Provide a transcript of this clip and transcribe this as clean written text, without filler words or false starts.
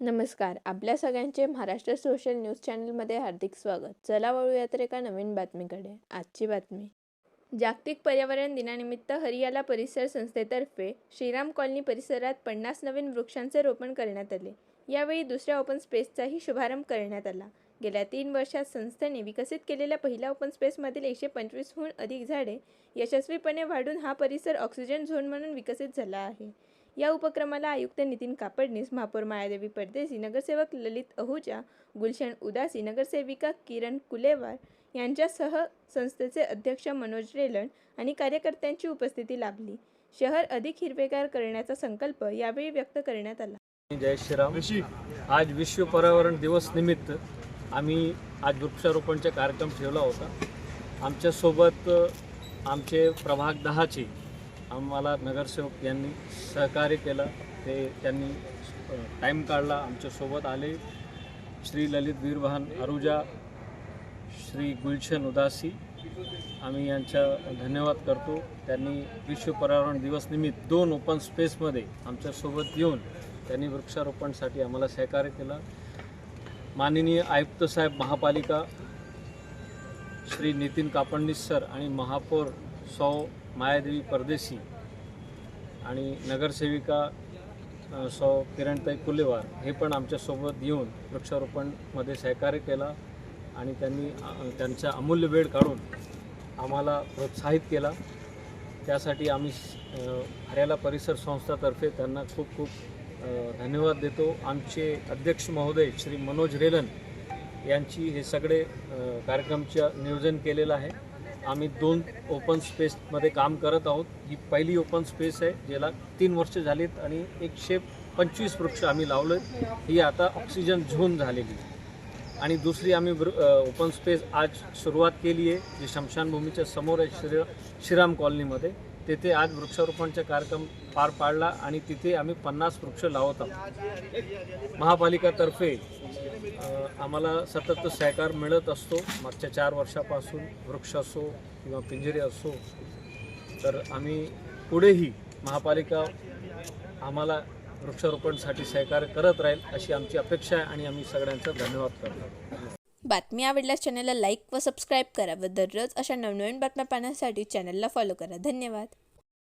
नमस्कार. आपल्या सगळ्यांचे महाराष्ट्र सोशल न्यूज चॅनलमध्ये हार्दिक स्वागत. चला वळूया तर एका नवीन बातमीकडे. आजची बातमी. जागतिक पर्यावरण दिनानिमित्त हरियाला परिसर संस्थेतर्फे श्रीराम कॉलनी परिसरात 50 नवीन वृक्षांचे रोपण करण्यात आले. यावेळी दुसऱ्या ओपन स्पेसचाही शुभारंभ करण्यात आला. गेल्या 3 वर्षात संस्थेने विकसित केलेल्या पहिल्या ओपन स्पेसमधील 125हून अधिक झाडे यशस्वीपणे वाढून हा परिसर ऑक्सिजन झोन म्हणून विकसित झाला आहे. या उपक्रमाला आयुक्त नितीन कापडनीस, महापौर मायादेवी परदेशी, नगरसेवक ललित अहुजा, गुलशन उदासी, नगरसेविका किरण कुलेवार यांच्यासह संस्थेचे अध्यक्ष मनोज रेलन आणि कार्यकर्त्यांची उपस्थिती लाभली. शहर अधिक हिरवेगार करण्याचा संकल्प यावेळी व्यक्त करण्यात आला. जय श्रीराम. आज विश्व पर्यावरण दिवस निमित्त आम्ही आज वृक्षारोपणचा कार्यक्रम ठेवला होता. आमच्यासोबत आमचे प्रभाग 10चे आम्हाला नगरसेवक यांनी सहकार्य केलं. त्यांनी टाईम काढला, आमच्यासोबत आले. श्री ललित वीरवाहन अरुजा, श्री गुलशन उदासी, आम्ही यांचा धन्यवाद करतो. त्यांनी विश्व पर्यावरण दिवस निमित्त 2 ओपन स्पेसमध्ये आमच्यासोबत येऊन त्यांनी वृक्षारोपणसाठी आम्हाला सहकार्य केलं. माननीय आयुक्त साहेब महापालिका श्री नितीन कापडनीस सर आणि महापौर सौ मायादेवी परदेशी आणि नगरसेविका सौ किरणताई कुलेवार हे पण आमच्यासोबत येऊन वृक्षारोपणमध्ये सहकार्य केला आणि त्यांनी त्यांचा अमूल्य वेळ काढून आम्हाला प्रोत्साहित केला. त्यासाठी आम्ही हरियाला परिसर संस्थातर्फे त्यांना खूप खूप धन्यवाद देतो. आमचे अध्यक्ष महोदय श्री मनोज रेलन यांची हे सगळे कार्यक्रमचं नियोजन केलेलं आहे. आम्ही 2 ओपन स्पेसमध्ये काम करत आहोत. ही पहिली ओपन स्पेस आहे, ज्याला 3 वर्ष झालीत आणि 125 वृक्ष आम्ही लावले. ही आता ऑक्सिजन झोन झालेली. आणि दुसरी आम्ही ओपन स्पेस आज सुरुवात केली आहे, जी शमशानभूमीच्या समोर आहे श्रीराम कॉलनीमध्ये. तेथे आज वृक्षारोपणचा कार्यक्रम पार पाडला आणि तिथे आम्ही 50 वृक्ष लावत आहोत. महापालिकातर्फे आम्हाला सतत सहकार मिळत असतो. मागच्या 4 वर्षापासून वृक्ष असो किंवा पिंजरे असो, तर आम्ही पुढेही महापालिका आम्हाला वृक्षारोपणसाठी सहकार्य करत राहील अशी आमची अपेक्षा आहे आणि आम्ही सगळ्यांचा धन्यवाद करतो. बातमी आवडल्यास चॅनलला लाईक व सबस्क्राईब करा व दररोज अशा नवनवीन बातम्या पाहण्यासाठी चॅनलला फॉलो करा. धन्यवाद.